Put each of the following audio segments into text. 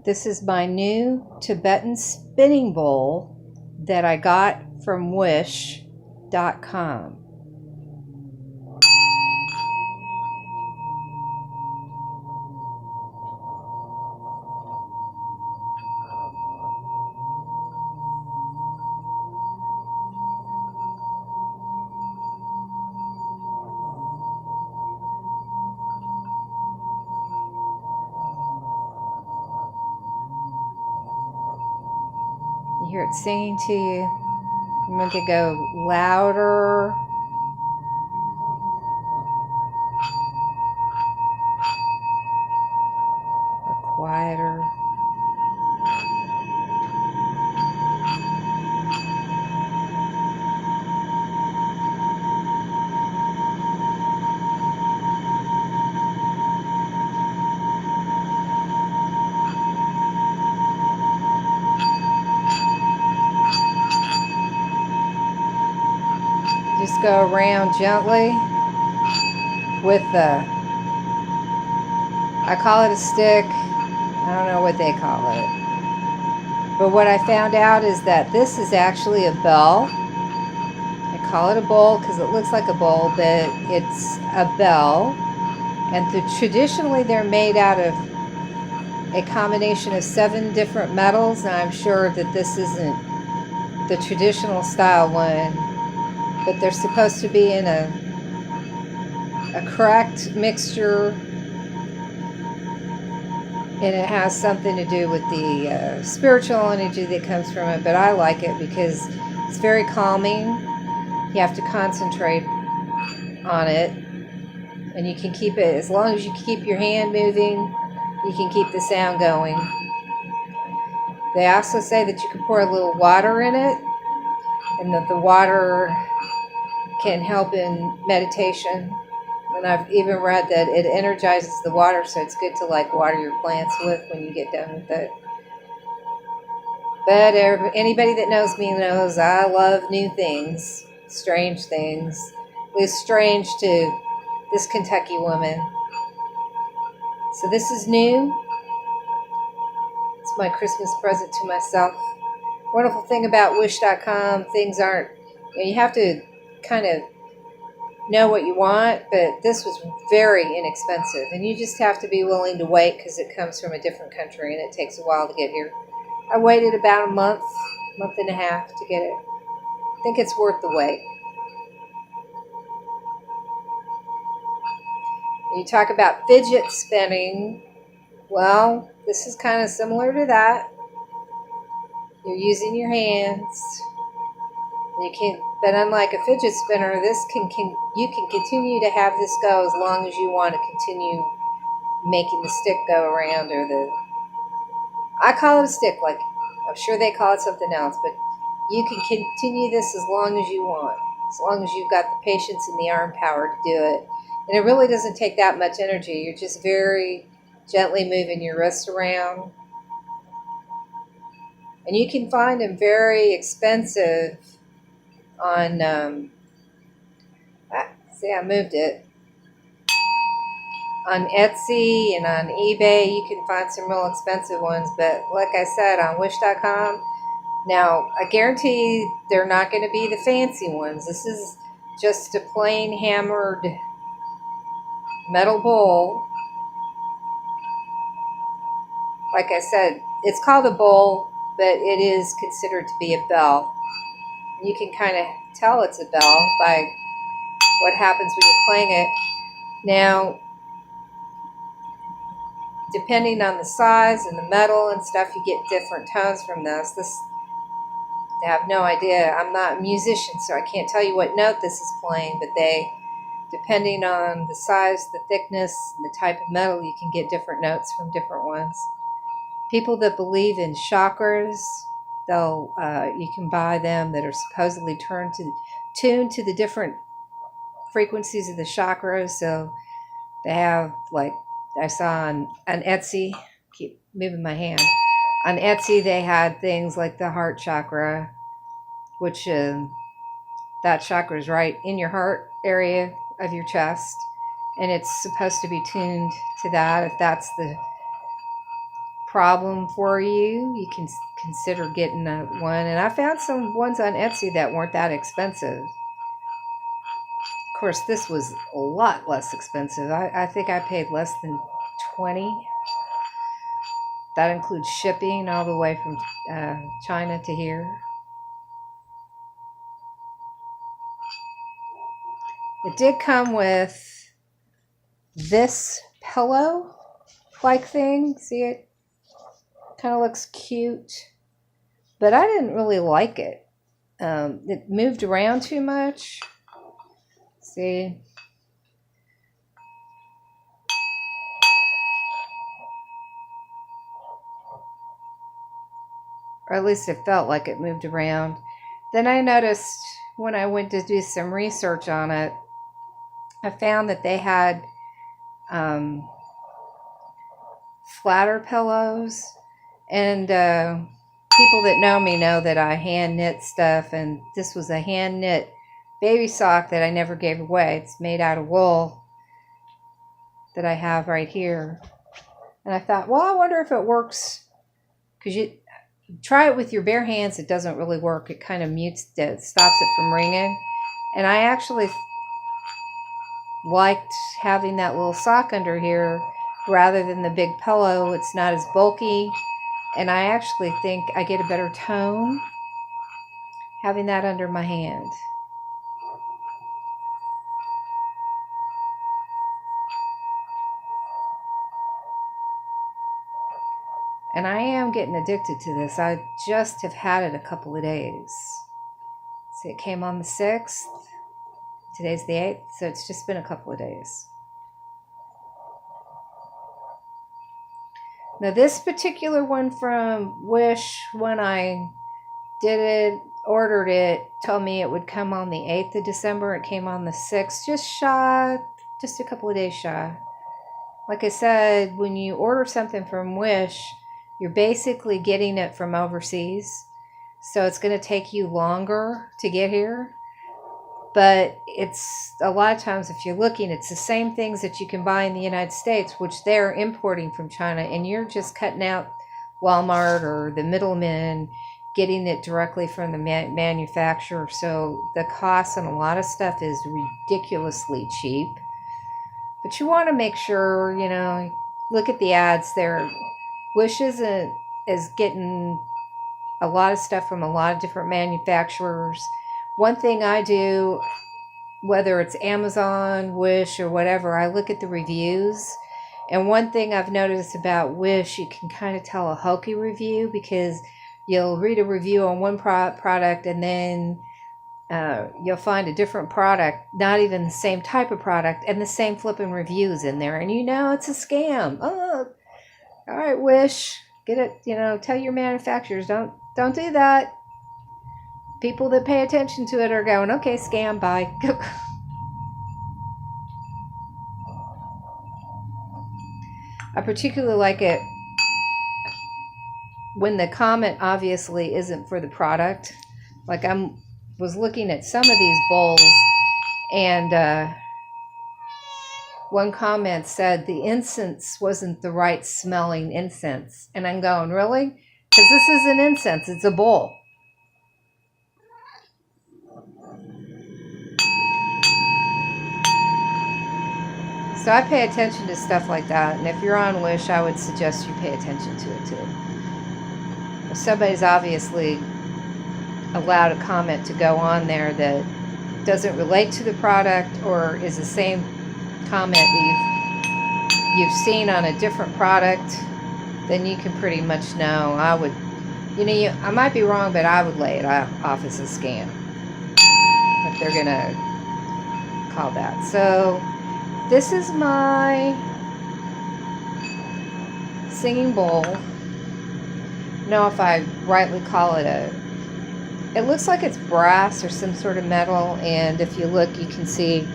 This is my new Tibetan spinning bowl that I got from wish.com. You hear it singing to you. I'm going to go louder. Or quieter. Just go around gently with I call it a stick. I don't know what they call it. But what I found out is that this is actually a bell. I call it a bowl because it looks like a bowl, but it's a bell. And traditionally they're made out of a combination of 7 different metals. And I'm sure that this isn't the traditional style one, but they're supposed to be in a correct mixture, and it has something to do with the spiritual energy that comes from it. But I like it because it's very calming. You have to concentrate on it, and you can keep it, as long as you keep your hand moving, you can keep the sound going. They also say that you can pour a little water in it, and that the water can help in meditation. And I've even read that it energizes the water, so it's good to like water your plants with when you get done with it. But anybody that knows me knows I love new things, strange things. At least strange to this Kentucky woman. So this is new. It's my Christmas present to myself. Wonderful thing about wish.com, things aren't, you have to kind of know what you want, but this was very inexpensive, and you just have to be willing to wait because it comes from a different country and it takes a while to get here. I waited about a month and a half to get it. I think it's worth the wait. You talk about fidget spinning. Well, this is kind of similar to that. You're using your hands. You can, but unlike a fidget spinner, you can continue to have this go as long as you want to continue making the stick go around, or I call it a stick, like I'm sure they call it something else, but you can continue this as long as you want, as long as you've got the patience and the arm power to do it. And it really doesn't take that much energy. You're just very gently moving your wrists around. And you can find them very expensive on, see, I moved it. On Etsy and on eBay, you can find some real expensive ones. But like I said, on wish.com, now I guarantee they're not going to be the fancy ones. This is just a plain hammered metal bowl. Like I said, it's called a bowl, but it is considered to be a bell. You can kind of tell it's a bell by what happens when you clang it. Now, depending on the size and the metal and stuff, you get different tones from this. I have no idea. I'm not a musician, so I can't tell you what note this is playing, but depending on the size, the thickness, and the type of metal, you can get different notes from different ones. People that believe in chakras, you can buy them that are supposedly tuned to the different frequencies of the chakras. So they have, like I saw on Etsy, keep moving my hand. On Etsy, they had things like the heart chakra, which that chakra is right in your heart area of your chest, and it's supposed to be tuned to that if that's the problem for you, you can consider getting one. And I found some ones on Etsy that weren't that expensive. Of course, this was a lot less expensive. I think I paid less than $20. That includes shipping all the way from China to here. It did come with this pillow-like thing. See it? Kind of looks cute. But I didn't really like it. It moved around too much. See? Or at least it felt like it moved around. Then I noticed when I went to do some research on it, I found that they had flatter pillows. And people that know me know that I hand knit stuff. And this was a hand knit baby sock that I never gave away. It's made out of wool that I have right here. And I thought, well, I wonder if it works. Because you try it with your bare hands, it doesn't really work. It kind of mutes it, stops it from ringing. And I actually liked having that little sock under here rather than the big pillow. It's not as bulky. And I actually think I get a better tone having that under my hand. And I am getting addicted to this. I just have had it a couple of days. See, it came on the 6th. Today's the 8th, so it's just been a couple of days. Now this particular one from Wish, when I did it, ordered it, told me it would come on the 8th of December. It came on the 6th, just a couple of days shy. Like I said, when you order something from Wish, you're basically getting it from overseas. So it's going to take you longer to get here. But it's a lot of times, if you're looking, it's the same things that you can buy in the United States, which they're importing from China. And you're just cutting out Walmart or the middlemen, getting it directly from the manufacturer. So the cost on a lot of stuff is ridiculously cheap. But you want to make sure, look at the ads there. Wish is getting a lot of stuff from a lot of different manufacturers. One thing I do, whether it's Amazon, Wish, or whatever, I look at the reviews. And one thing I've noticed about Wish, you can kind of tell a hokey review because you'll read a review on one product and then you'll find a different product, not even the same type of product, and the same flipping reviews in there. And it's a scam. Oh, all right, Wish, get it, tell your manufacturers, don't do that. People that pay attention to it are going, okay, scam, bye. I particularly like it when the comment obviously isn't for the product. Like was looking at some of these bowls, and one comment said the incense wasn't the right smelling incense. And I'm going, really? Because this isn't incense, it's a bowl. So I pay attention to stuff like that. And if you're on Wish, I would suggest you pay attention to it too. If somebody's obviously allowed a comment to go on there that doesn't relate to the product or is the same comment that you've seen on a different product, then you can pretty much know. I would, I might be wrong, but I would lay it off as a scam if they're gonna call that. So this is my singing bowl. Know if I rightly call it it looks like it's brass or some sort of metal, and if you look you can see.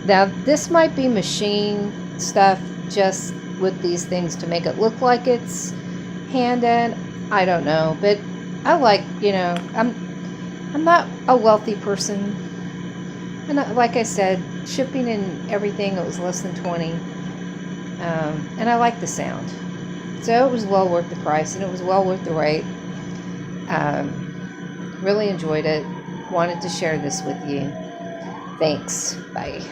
Now this might be machine stuff just with these things to make it look like it's hand-in. I don't know, but I like, I'm not a wealthy person, and like I said, shipping and everything, it was less than $20, and I like the sound. So it was well worth the price, and it was well worth the wait. Really enjoyed it. Wanted to share this with you. Thanks. Bye.